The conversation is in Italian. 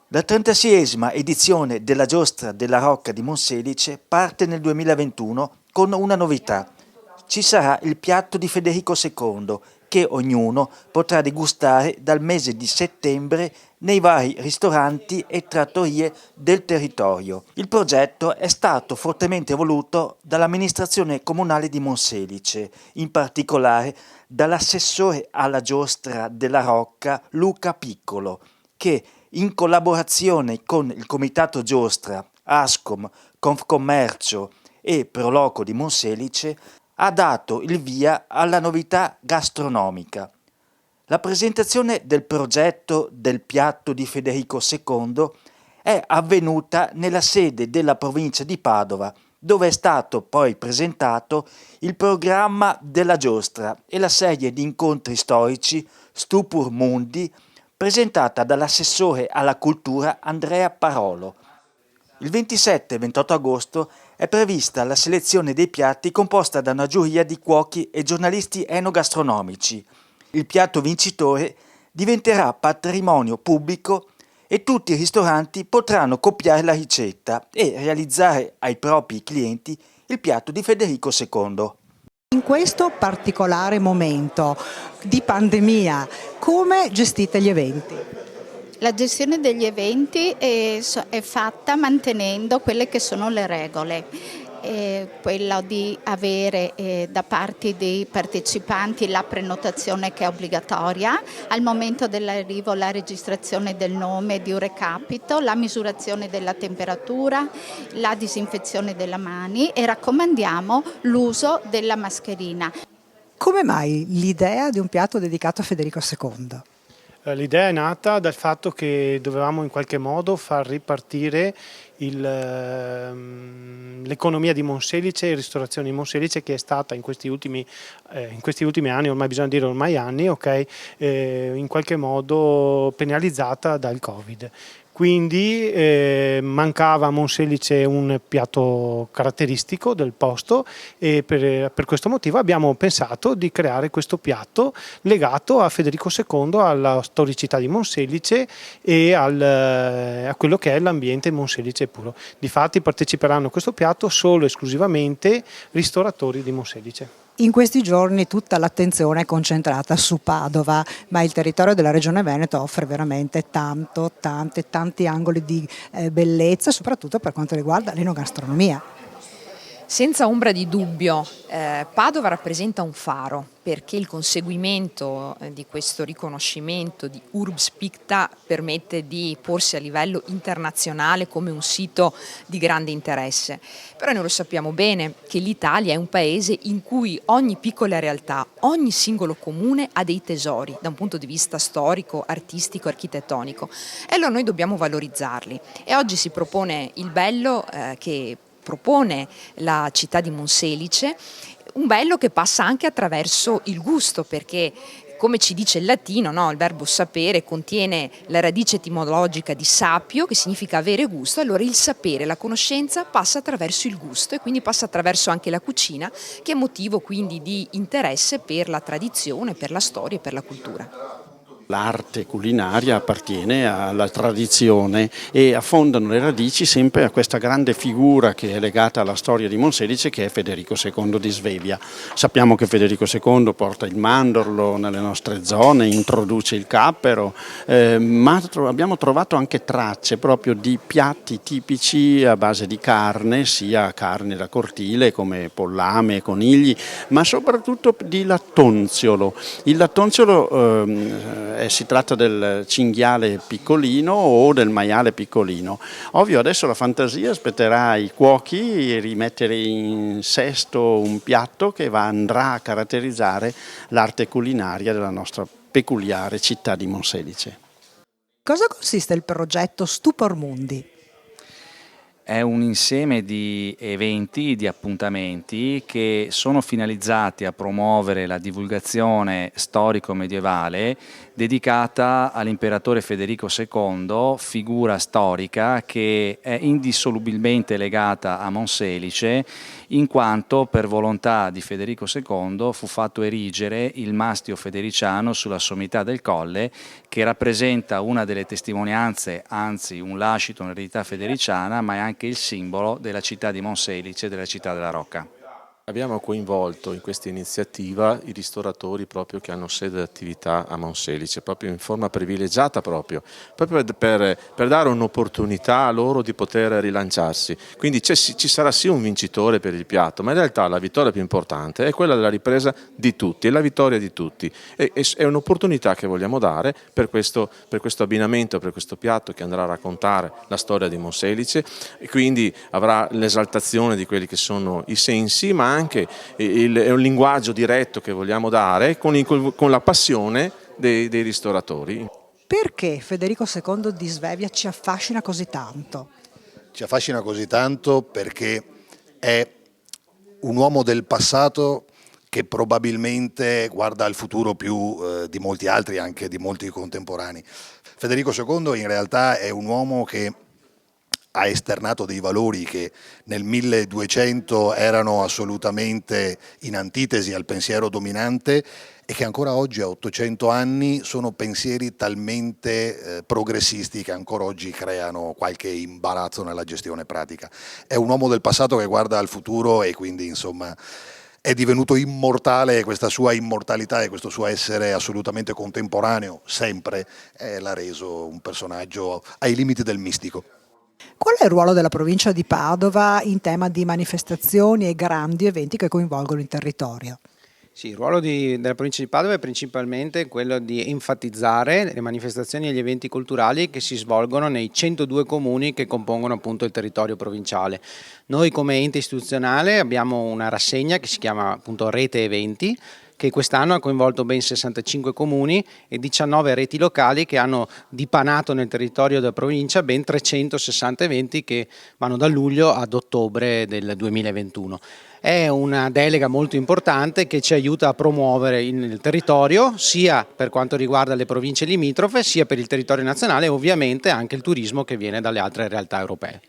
La 36esima edizione della Giostra della Rocca di Monselice parte nel 2021 con una novità. Ci sarà il piatto di Federico II che ognuno potrà degustare dal mese di settembre nei vari ristoranti e trattorie del territorio. Il progetto è stato fortemente voluto dall'amministrazione comunale di Monselice, in particolare dall'assessore alla Giostra della Rocca Luca Piccolo, che in collaborazione con il Comitato Giostra, Ascom, Confcommercio e Proloco di Monselice ha dato il via alla novità gastronomica. La presentazione del progetto del piatto di Federico II è avvenuta nella sede della provincia di Padova, dove è stato poi presentato il programma della giostra e la serie di incontri storici Stupor Mundi, presentata dall'assessore alla cultura Andrea Parolo. Il 27 e 28 agosto è prevista la selezione dei piatti composta da una giuria di cuochi e giornalisti enogastronomici. Il piatto vincitore diventerà patrimonio pubblico e tutti i ristoranti potranno copiare la ricetta e realizzare ai propri clienti il piatto di Federico II. In questo particolare momento di pandemia, come gestite gli eventi? La gestione degli eventi è fatta mantenendo quelle che sono le regole. Quello di avere da parte dei partecipanti la prenotazione che è obbligatoria, al momento dell'arrivo la registrazione del nome di un recapito, la misurazione della temperatura, la disinfezione delle mani e raccomandiamo l'uso della mascherina. Come mai l'idea di un piatto dedicato a Federico II? L'idea è nata dal fatto che dovevamo in qualche modo far ripartire l'economia di Monselice e ristorazione di Monselice, che è stata in questi ultimi anni, ormai bisogna dire ormai anni, in qualche modo penalizzata dal Covid. Quindi mancava a Monselice un piatto caratteristico del posto e per questo motivo abbiamo pensato di creare questo piatto legato a Federico II, alla storicità di Monselice e a quello che è l'ambiente Monselice puro. Difatti parteciperanno a questo piatto solo e esclusivamente ristoratori di Monselice. In questi giorni tutta l'attenzione è concentrata su Padova, ma il territorio della Regione Veneto offre veramente tanti angoli di bellezza, soprattutto per quanto riguarda l'enogastronomia. Senza ombra di dubbio, Padova rappresenta un faro, perché il conseguimento di questo riconoscimento di Urbs Picta permette di porsi a livello internazionale come un sito di grande interesse. Però noi lo sappiamo bene che l'Italia è un paese in cui ogni piccola realtà, ogni singolo comune ha dei tesori da un punto di vista storico, artistico, architettonico, e allora noi dobbiamo valorizzarli. E oggi si propone il bello che propone la città di Monselice, un bello che passa anche attraverso il gusto, perché come ci dice il latino, no? Il verbo sapere contiene la radice etimologica di sapio, che significa avere gusto. Allora il sapere, la conoscenza passa attraverso il gusto e quindi passa attraverso anche la cucina, che è motivo quindi di interesse per la tradizione, per la storia e per la cultura. L'arte culinaria appartiene alla tradizione e affondano le radici sempre a questa grande figura che è legata alla storia di Monselice, che è Federico II di Svevia. Sappiamo che Federico II porta il mandorlo nelle nostre zone, introduce il cappero, ma abbiamo trovato anche tracce proprio di piatti tipici a base di carne, sia carne da cortile come pollame e conigli, ma soprattutto di lattonziolo. Il lattonziolo si tratta del cinghiale piccolino o del maiale piccolino. Ovvio, adesso la fantasia aspetterà ai cuochi rimettere in sesto un piatto che andrà a caratterizzare l'arte culinaria della nostra peculiare città di Monselice. Cosa consiste il progetto Stupor Mundi? È un insieme di eventi, di appuntamenti che sono finalizzati a promuovere la divulgazione storico-medievale dedicata all'imperatore Federico II, figura storica che è indissolubilmente legata a Monselice, in quanto per volontà di Federico II fu fatto erigere il mastio federiciano sulla sommità del colle, che rappresenta una delle testimonianze, anzi un lascito, un'eredità federiciana, ma è anche il simbolo della città di Monselice, della città della Rocca. Abbiamo coinvolto in questa iniziativa i ristoratori proprio che hanno sede d'attività a Monselice, proprio in forma privilegiata proprio per dare un'opportunità a loro di poter rilanciarsi. Quindi ci sarà sì un vincitore per il piatto, ma in realtà la vittoria più importante è quella della ripresa di tutti, è la vittoria di tutti. È un'opportunità che vogliamo dare per questo abbinamento, per questo piatto che andrà a raccontare la storia di Monselice, e quindi avrà l'esaltazione di quelli che sono i sensi, ma anche è un linguaggio diretto che vogliamo dare con la passione dei ristoratori. Perché Federico II di Svevia ci affascina così tanto? Ci affascina così tanto perché è un uomo del passato che probabilmente guarda al futuro più di molti altri, anche di molti contemporanei. Federico II in realtà è un uomo che ha esternato dei valori che nel 1200 erano assolutamente in antitesi al pensiero dominante e che ancora oggi a 800 anni sono pensieri talmente progressisti che ancora oggi creano qualche imbarazzo nella gestione pratica. È un uomo del passato che guarda al futuro e quindi insomma è divenuto immortale, e questa sua immortalità e questo suo essere assolutamente contemporaneo sempre l'ha reso un personaggio ai limiti del mistico. Qual è il ruolo della provincia di Padova in tema di manifestazioni e grandi eventi che coinvolgono il territorio? Sì, il ruolo della provincia di Padova è principalmente quello di enfatizzare le manifestazioni e gli eventi culturali che si svolgono nei 102 comuni che compongono appunto il territorio provinciale. Noi come ente istituzionale abbiamo una rassegna che si chiama appunto Rete Eventi, che quest'anno ha coinvolto ben 65 comuni e 19 reti locali che hanno dipanato nel territorio della provincia ben 360 eventi che vanno da luglio ad ottobre del 2021. È una delega molto importante che ci aiuta a promuovere il territorio sia per quanto riguarda le province limitrofe sia per il territorio nazionale e ovviamente anche il turismo che viene dalle altre realtà europee.